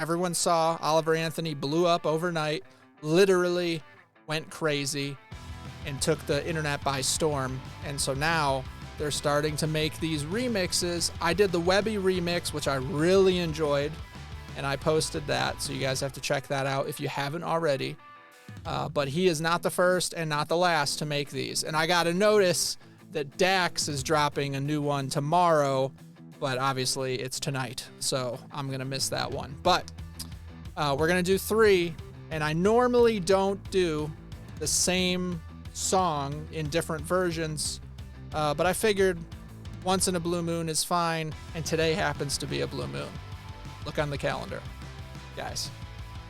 everyone saw Oliver Anthony blew up overnight, literally went crazy, and took the internet by storm. And so now they're starting to make these remixes. I did the Webby remix, which I really enjoyed, and I posted that, so you guys have to check that out if you haven't already. But he is not the first and not the last to make these. And I got a notice that Dax is dropping a new one tomorrow, but obviously it's tonight, so I'm going to miss that one. But we're going to do 3, and I normally don't do the same song in different versions, but I figured once in a blue moon is fine, and today happens to be a blue moon. Look on the calendar, guys.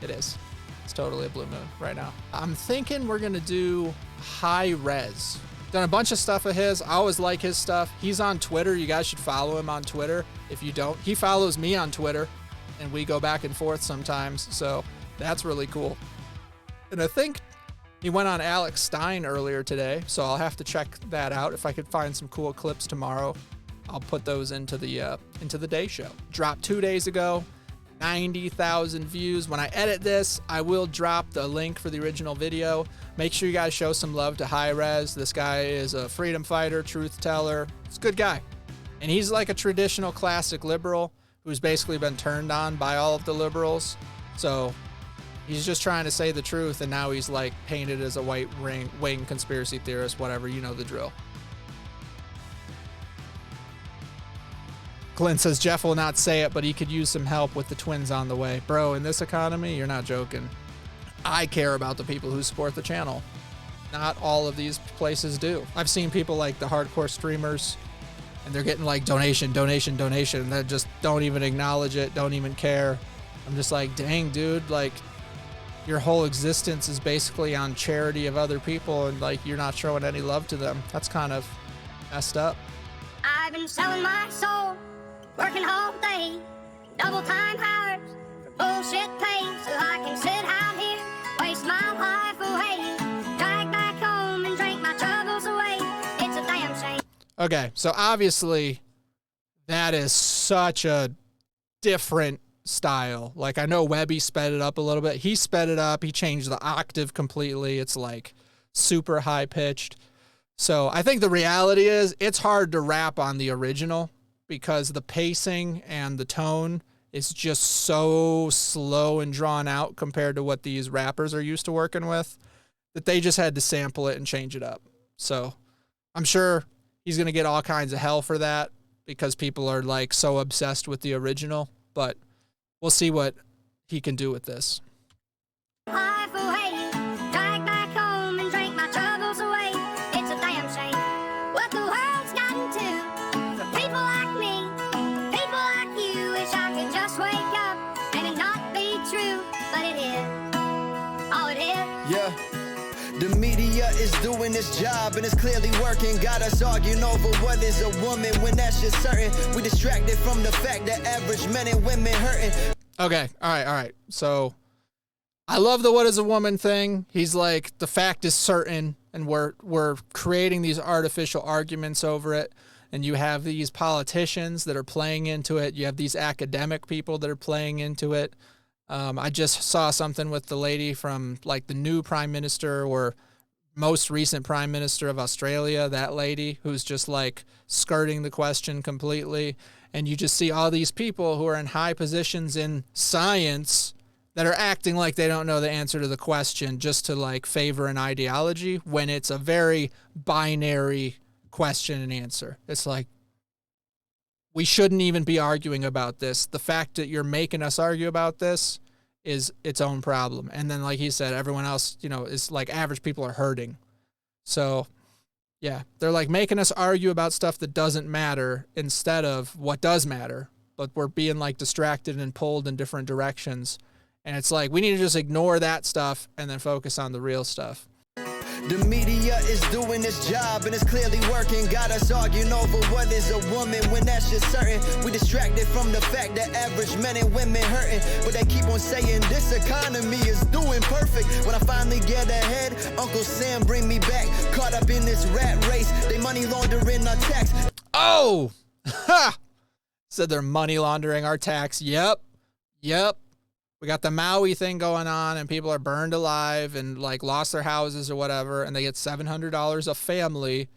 It is. It's totally a blue moon right now. I'm thinking we're going to do High Res. Done a bunch of stuff of his. I always like his stuff. He's on Twitter. You guys should follow him on Twitter. If you don't, he follows me on Twitter, and we go back and forth sometimes, so that's really cool. And I think he went on Alex Stein earlier today, so I'll have to check that out. If I could find some cool clips tomorrow, I'll put those into the day show. Dropped 2 days ago, 90,000 views. When I edit this, I will drop the link for the original video. Make sure you guys show some love to High Res. This guy is a freedom fighter, truth teller. He's a good guy. And he's like a traditional classic liberal who's basically been turned on by all of the liberals. So he's just trying to say the truth, and now he's like painted as a white wing conspiracy theorist, whatever, you know the drill. Clint says Jeff will not say it, but he could use some help with the twins on the way. Bro, in this economy, you're not joking. I care about the people who support the channel. Not all of these places do. I've seen people like the hardcore streamers, and they're getting like donation, and they just don't even acknowledge it, don't even care. I'm just like, dang, dude, like your whole existence is basically on charity of other people, and like you're not showing any love to them. That's kind of messed up. I've been selling my soul, working all day, double time hours for bullshit pay, so I can sit out here, waste my life away, drag back home and drink my troubles away. It's a damn shame. Okay, so obviously that is such a different style. Like, I know Webby sped it up a little bit. He sped it up. He changed the octave completely. It's like super high pitched. So I think the reality is it's hard to rap on the original because the pacing and the tone is just so slow and drawn out compared to what these rappers are used to working with, that they just had to sample it and change it up. So I'm sure he's going to get all kinds of hell for that because people are like so obsessed with the original, but we'll see what he can do with this. Life away, drag back home and drink my troubles away. It's a damn shame what the world's gotten to. For people like me, people like you, wish I could just wake up and it not be true, but it is. Oh, it is. Yeah. The media is doing its job and it's clearly working. Got us arguing over what is a woman when that's just certain. We distracted from the fact that average men and women hurting. Okay, all right. So I love the what is a woman thing. He's like, the fact is certain, and we're creating these artificial arguments over it. And you have these politicians that are playing into it. You have these academic people that are playing into it. I just saw something with the lady from like the new prime minister or most recent prime minister of Australia, that lady who's just like skirting the question completely. And you just see all these people who are in high positions in science that are acting like they don't know the answer to the question just to like favor an ideology when it's a very binary question and answer. It's like, we shouldn't even be arguing about this. The fact that you're making us argue about this is its own problem. And then, like he said, everyone else, you know, is like average people are hurting. So, yeah, they're like making us argue about stuff that doesn't matter instead of what does matter. But we're being like distracted and pulled in different directions. And it's like, we need to just ignore that stuff and then focus on the real stuff. The media is doing its job and it's clearly working. Got us arguing over what is a woman when that's just certain. We distracted from the fact that average men and women hurting. But they keep on saying this economy is doing perfect. When I finally get ahead, Uncle Sam bring me back. Caught up in this rat race, they money laundering our tax. Oh! Ha! Said they're money laundering our tax. Yep. We got the Maui thing going on, and people are burned alive and like lost their houses or whatever, and they get $700 a family.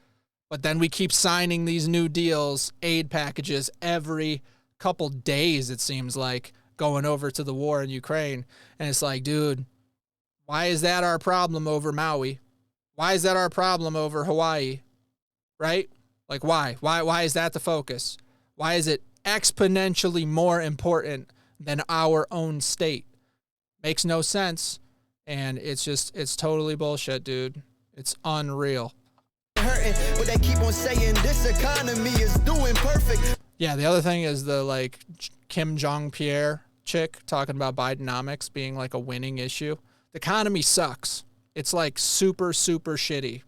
But then we keep signing these new deals, aid packages every couple days, it seems like, going over to the war in Ukraine. And it's like, dude, why is that our problem over Maui? Why is that our problem over Hawaii? Right? Like, why? Why is that the focus? Why is it exponentially more important than our own state? Makes no sense. And it's totally bullshit, dude. It's unreal. But they keep on saying this economy is doing perfect. Yeah, the other thing is the like Kim Jong-Pierre chick talking about Bidenomics being like a winning issue. The economy sucks. It's like super, super shitty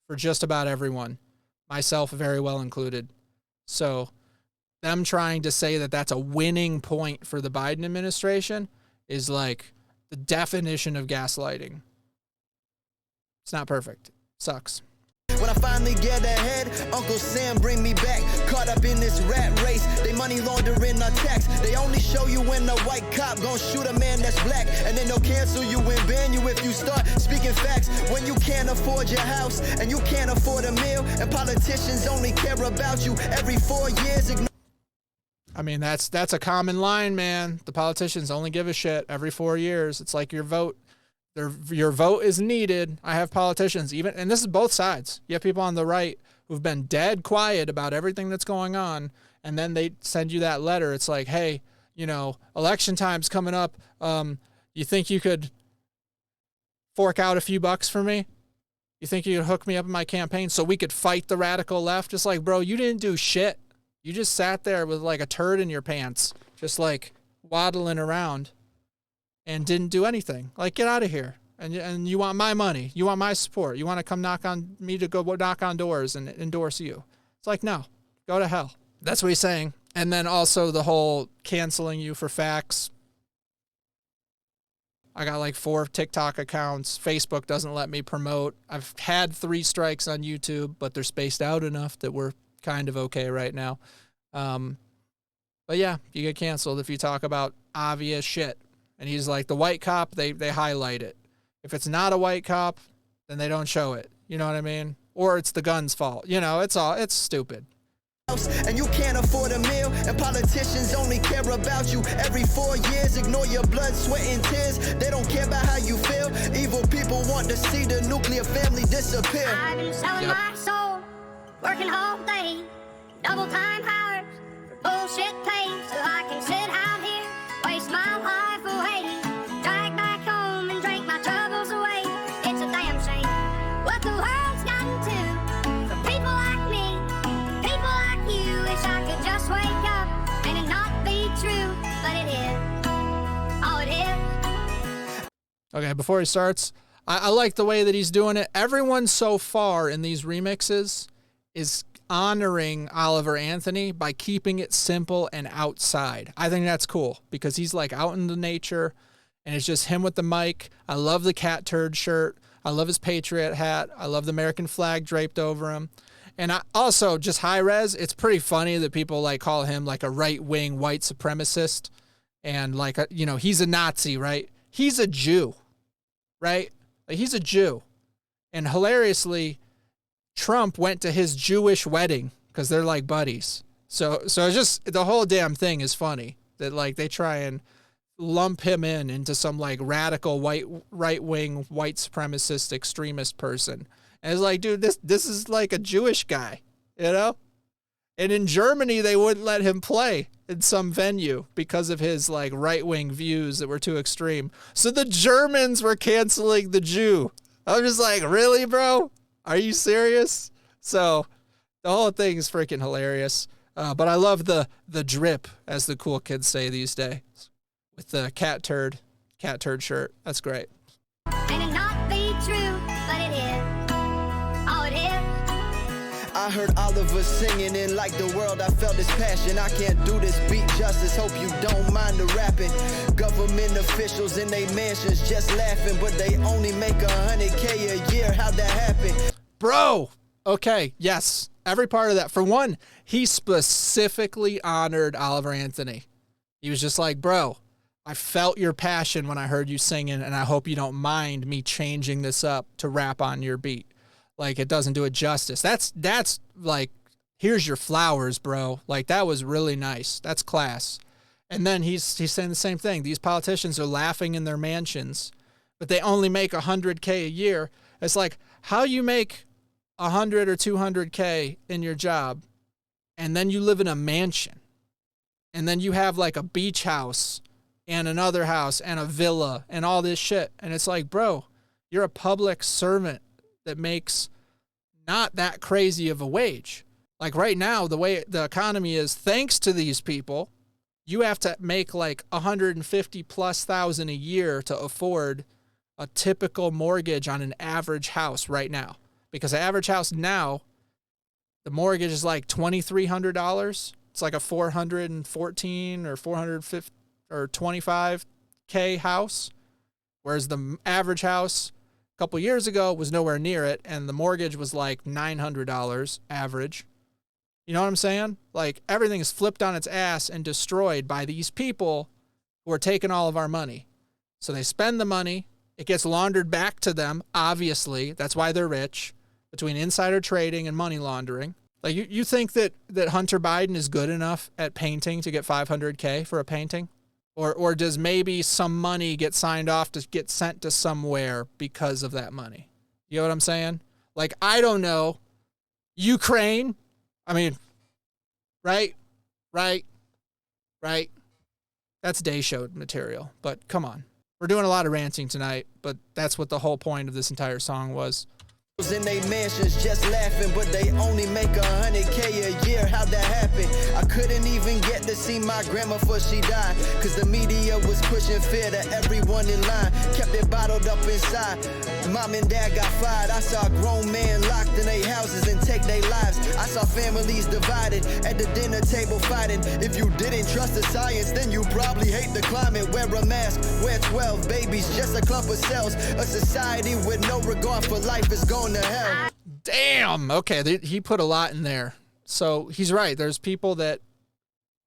for just about everyone, myself very well included. So them trying to say that that's a winning point for the Biden administration is like the definition of gaslighting. It's not perfect. Sucks. When I finally get ahead, Uncle Sam bring me back. Caught up in this rat race, they money laundering our tax. They only show you when a white cop gon' shoot a man that's black, and then they'll cancel you and ban you if you start speaking facts. When you can't afford your house and you can't afford a meal, and politicians only care about you every 4 years. I mean, that's a common line, man. The politicians only give a shit every 4 years. It's like your vote. Your vote is needed. I have politicians, even, and this is both sides. You have people on the right who've been dead quiet about everything that's going on, and then they send you that letter. It's like, hey, you know, election time's coming up. You think you could fork out a few bucks for me? You think you could hook me up in my campaign so we could fight the radical left? Just like, bro, you didn't do shit. You just sat there with like a turd in your pants, just like waddling around, and didn't do anything. Like, get out of here. And you want my money. You want my support. You want to come knock on me to go knock on doors and endorse you. It's like, no, go to hell. That's what he's saying. And then also the whole canceling you for facts. I got like 4 TikTok accounts. Facebook doesn't let me promote. I've had 3 strikes on YouTube, but they're spaced out enough that we're kind of okay right now. But yeah, you get canceled if you talk about obvious shit. And he's like, the white cop, they highlight it. If it's not a white cop, then they don't show it. You know what I mean? Or it's the gun's fault. You know, it's stupid. And you can't afford a meal, and politicians only care about you every 4 years. Ignore your blood, sweat, and tears. They don't care about how you feel. Evil people want to see the nuclear family disappear. I've been selling my soul, working all day, double time hours, bullshit pay, so I can sit out here, waste my life away, drag back home and drink my troubles away. It's a damn shame what the world's gotten to. For people like me, people like you, wish I could just wake up and it not be true, but it is. Oh, it is. Okay, before he starts, I like the way that he's doing it. Everyone so far in these remixes is honoring Oliver Anthony by keeping it simple and outside. I think that's cool because he's like out in the nature and it's just him with the mic. I love the cat turd shirt. I love his Patriot hat. I love the American flag draped over him. And I also, just high res, it's pretty funny that people like call him like a right-wing white supremacist and like, you know, he's a Nazi, right? He's a Jew, right? Like, he's a Jew. And hilariously, Trump went to his Jewish wedding because they're like buddies. So it's just, the whole damn thing is funny that like they try and lump him into some like radical right-wing white supremacist extremist person. And it's like, dude, this is like a Jewish guy, you know? And in Germany, they wouldn't let him play in some venue because of his like right-wing views that were too extreme. So the Germans were canceling the Jew. I'm just like, really, bro? Are you serious? So the whole thing is freaking hilarious. But I love the drip, as the cool kids say these days, with the cat turd shirt. That's great. And it not be true, but it is. Oh, it is. I heard Oliver singing and like the world, I felt his passion. I can't do this beat justice, hope you don't mind the rapping. Government officials in their mansions just laughing, but they only make $100K a year. How'd that happen? Bro, okay, yes, every part of that. For one, he specifically honored Oliver Anthony. He was just like, bro, I felt your passion when I heard you singing, and I hope you don't mind me changing this up to rap on your beat. Like, it doesn't do it justice. That's like, here's your flowers, bro. Like, that was really nice. That's class. And then he's saying the same thing. These politicians are laughing in their mansions, but they only make $100K a year. It's like, how you make 100 or 200K in your job, and then you live in a mansion, and then you have like a beach house and another house and a villa and all this shit. And it's like, bro, you're a public servant that makes not that crazy of a wage. Like right now, the way the economy is, thanks to these people, you have to make like 150,000+ a year to afford a typical mortgage on an average house right now. Because the average house now, the mortgage is like $2,300. It's like a 414 or 450 or 25K house, whereas the average house a couple years ago was nowhere near it, and the mortgage was like $900 average. You know what I'm saying? Like, everything is flipped on its ass and destroyed by these people who are taking all of our money. So they spend the money. It gets laundered back to them, obviously. That's why they're rich, between insider trading and money laundering. Like, you think that Hunter Biden is good enough at painting to get $500K for a painting? Or does maybe some money get signed off to get sent to somewhere because of that money? You know what I'm saying? Like, I don't know. Ukraine? I mean, right? That's day show material, but come on. We're doing a lot of ranting tonight, but that's what the whole point of this entire song was. In they mansions just laughing, but they only make 100K a year. How'd that happen? I couldn't even get to see my grandma before she died, cause the media was pushing fear to everyone in line, kept it bottled up inside. Mom and dad got fired. I saw a grown man locked in their houses and take their lives. I saw families divided at the dinner table fighting. If you didn't trust the science, then you probably hate the climate. Wear a mask, wear 12 babies, just a clump of cells. A society with no regard for life is going to hell. Damn. Okay, he put a lot in there. So he's right. There's people that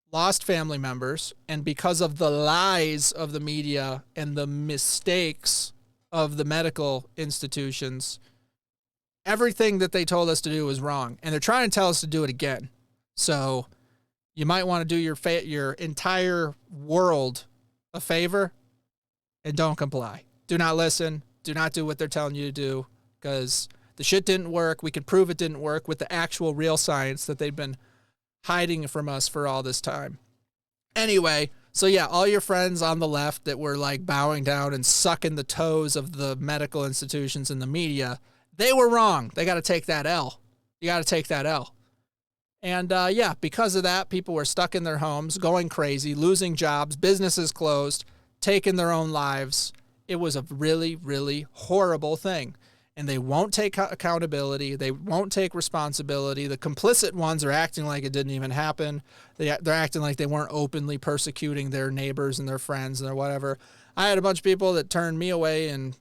lost family members, and because of the lies of the media and the mistakes of the medical institutions, everything that they told us to do was wrong, and they're trying to tell us to do it again. So you might want to do your entire world a favor and don't comply. Do not listen. Do not do what they're telling you to do, because the shit didn't work. We could prove it didn't work with the actual real science that they've been hiding from us for all this time. Anyway, so yeah, all your friends on the left that were like bowing down and sucking the toes of the medical institutions and the media, they were wrong. They got to take that L. You got to take that L. And yeah, because of that, people were stuck in their homes, going crazy, losing jobs, businesses closed, taking their own lives. It was a really, really horrible thing. And they won't take accountability. They won't take responsibility. The complicit ones are acting like it didn't even happen. They're acting like they weren't openly persecuting their neighbors and their friends and their whatever. I had a bunch of people that turned me away and,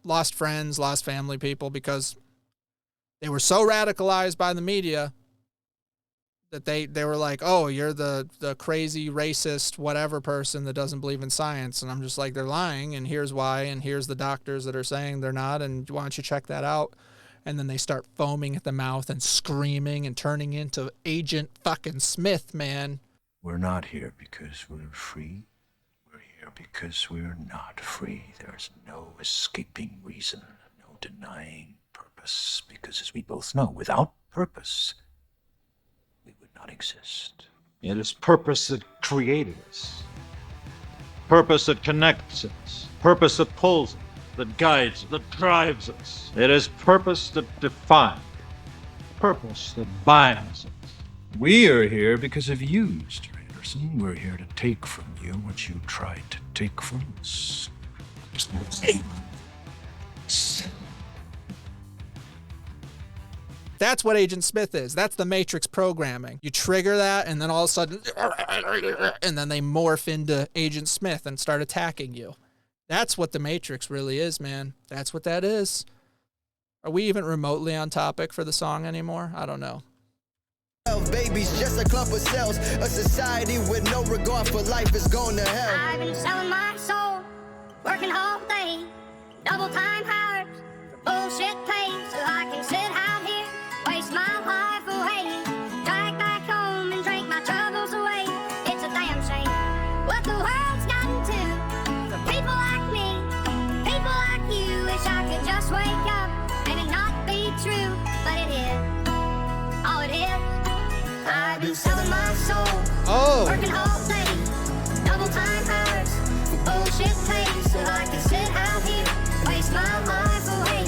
lost friends, lost family people because they were so radicalized by the media that they were like, oh, you're the crazy racist whatever person that doesn't believe in science. And I'm just like, they're lying, and here's why, and here's the doctors that are saying they're not, and why don't you check that out? And then they start foaming at the mouth and screaming and turning into Agent fucking Smith, man. We're not here because we're free. We're here because we're not free. There's no escaping reason, no denying purpose, because as we both know, without purpose, we would not exist. It is purpose that created us. Purpose that connects us. Purpose that pulls us, that guides, that drives us. It is purpose that defines. Purpose that binds us. We are here because of you, Mr. Anderson. We're here to take from you what you tried to take from us. That's what Agent Smith is. That's the Matrix programming. You trigger that, and then all of a sudden, and then they morph into Agent Smith and start attacking you. That's what the Matrix really is, man. That's what that is. Are we even remotely on topic for the song anymore? I don't know. Babies, just a clump of cells. A society with no regard for life is going to hell. I've been selling my soul, working all day, double time hours for bullshit pay, so I can sit out here, waste my life away, drive back home and drink my troubles away. It's a damn shame what the world's gotten to. For people like me, people like you, wish I could just wake up and it not be true, but it is. Oh, it is. I've been selling my soul, working all day, double time hours, for bullshit pay, so I can sit out here, waste my life away,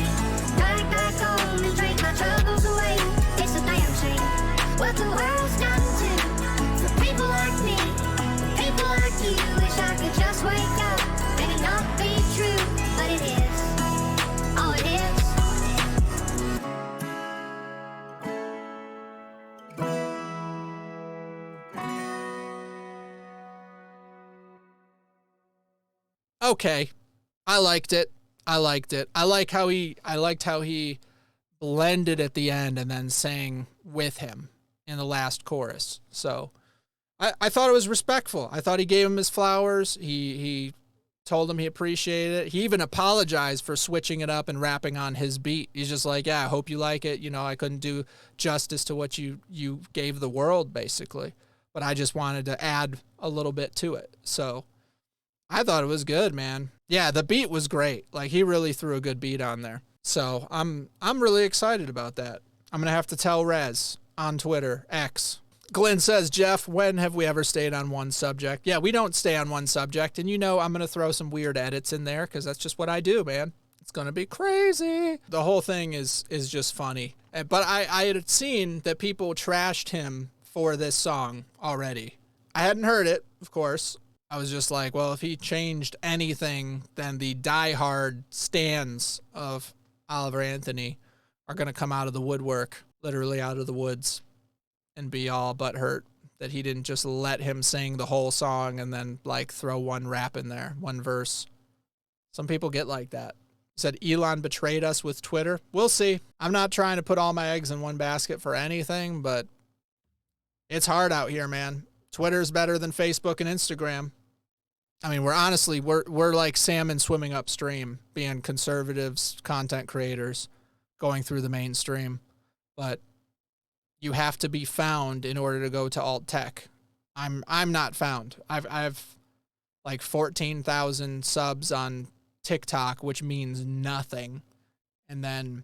drive back home and drink my troubles away. It's a damn shame what the world's gotten to. For people like me, people like you, wish I could just wake up and it not be true, but it is. Oh, it is. Okay, I liked it. I liked how he blended at the end and then sang with him in the last chorus. So I thought it was respectful. I thought he gave him his flowers. He told him he appreciated it. He even apologized for switching it up and rapping on his beat. He's just like, yeah, I hope you like it. You know, I couldn't do justice to what you gave the world, basically. But I just wanted to add a little bit to it. So I thought it was good, man. Yeah, the beat was great. Like, he really threw a good beat on there. So I'm really excited about that. I'm going to have to tell Rez on Twitter, X. Glenn says, Jeff, when have we ever stayed on one subject? Yeah, we don't stay on one subject. And you know I'm going to throw some weird edits in there because that's just what I do, man. It's going to be crazy. The whole thing is just funny. But I had seen that people trashed him for this song already. I hadn't heard it, of course. I was just like, well, if he changed anything, then the diehard stans of Oliver Anthony are going to come out of the woodwork, literally out of the woods, and be all butthurt that he didn't just let him sing the whole song and then, like, throw one rap in there, one verse. Some people get like that. He said Elon betrayed us with Twitter. We'll see. I'm not trying to put all my eggs in one basket for anything, but it's hard out here, man. Twitter's better than Facebook and Instagram. I mean, we're like salmon swimming upstream, being conservatives, content creators, going through the mainstream. But you have to be found in order to go to alt tech. I'm not found. I've like 14,000 subs on TikTok, which means nothing, and then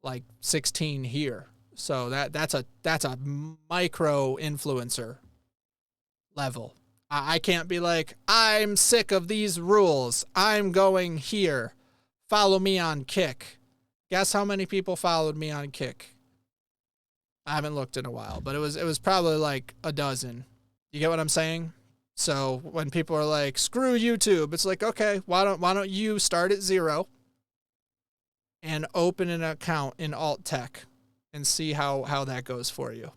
like 16 here. So that's a micro influencer level. I can't be like, I'm sick of these rules. I'm going here. Follow me on Kick. Guess how many people followed me on Kick? I haven't looked in a while, but it was probably like a dozen. You get what I'm saying? So when people are like, screw YouTube, it's like, okay, why don't you start at 0 and open an account in alt tech and see how that goes for you.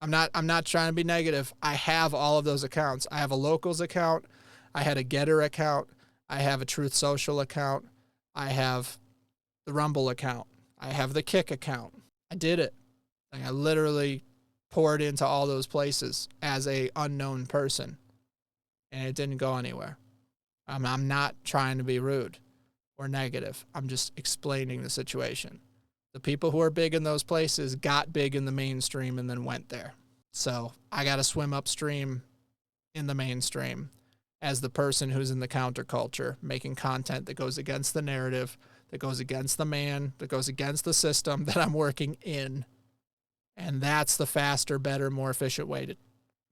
I'm not trying to be negative. I have all of those accounts. I have a Locals account. I had a Getter account. I have a Truth Social account. I have the Rumble account. I have the Kick account. I did it. Like, I literally poured into all those places as a unknown person, and it didn't go anywhere. I'm not trying to be rude or negative. I'm just explaining the situation. The people who are big in those places got big in the mainstream and then went there. So I got to swim upstream in the mainstream as the person who's in the counterculture, making content that goes against the narrative, that goes against the man, that goes against the system that I'm working in. And that's the faster, better, more efficient way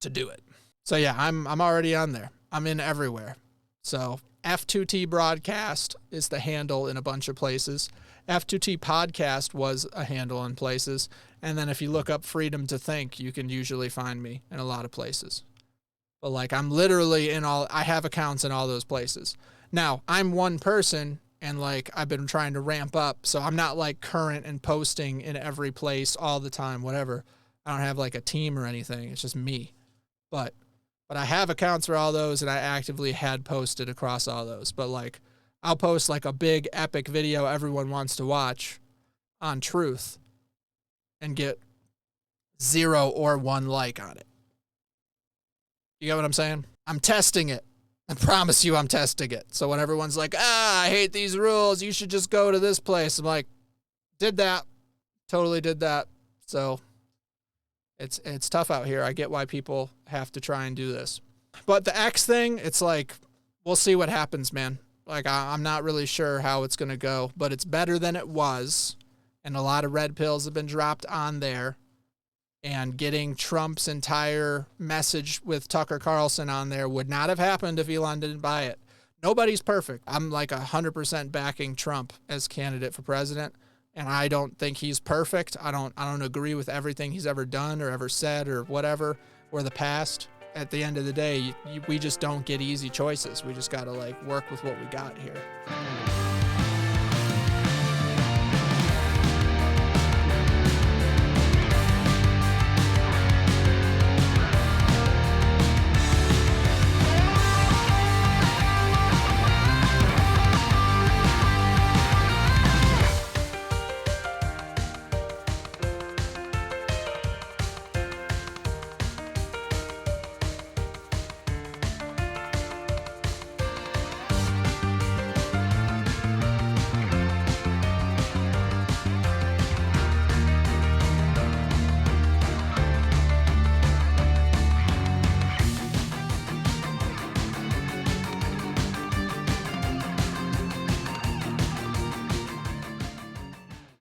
to do it. So yeah, I'm already on there. I'm in everywhere. So F2T Broadcast is the handle in a bunch of places. F2T Podcast was a handle in places. And then if you look up Freedom to Think, you can usually find me in a lot of places. But like, I'm literally I have accounts in all those places. Now, I'm one person, and like, I've been trying to ramp up. So I'm not like current and posting in every place all the time, whatever. I don't have like a team or anything. It's just me. But I have accounts for all those, and I actively had posted across all those. But like, I'll post like a big epic video everyone wants to watch on Truth and get 0 or 1 like on it. You get what I'm saying? I'm testing it. I promise you I'm testing it. So when everyone's like, I hate these rules, you should just go to this place. I'm like, did that. Totally did that. So it's tough out here. I get why people have to try and do this. But the X thing, it's like, we'll see what happens, man. Like, I'm not really sure how it's going to go, but it's better than it was. And a lot of red pills have been dropped on there. And getting Trump's entire message with Tucker Carlson on there would not have happened if Elon didn't buy it. Nobody's perfect. I'm like 100% backing Trump as candidate for president. And I don't think he's perfect. I don't agree with everything he's ever done or ever said or whatever, or the past. At the end of the day, we just don't get easy choices. We just got to like work with what we got here.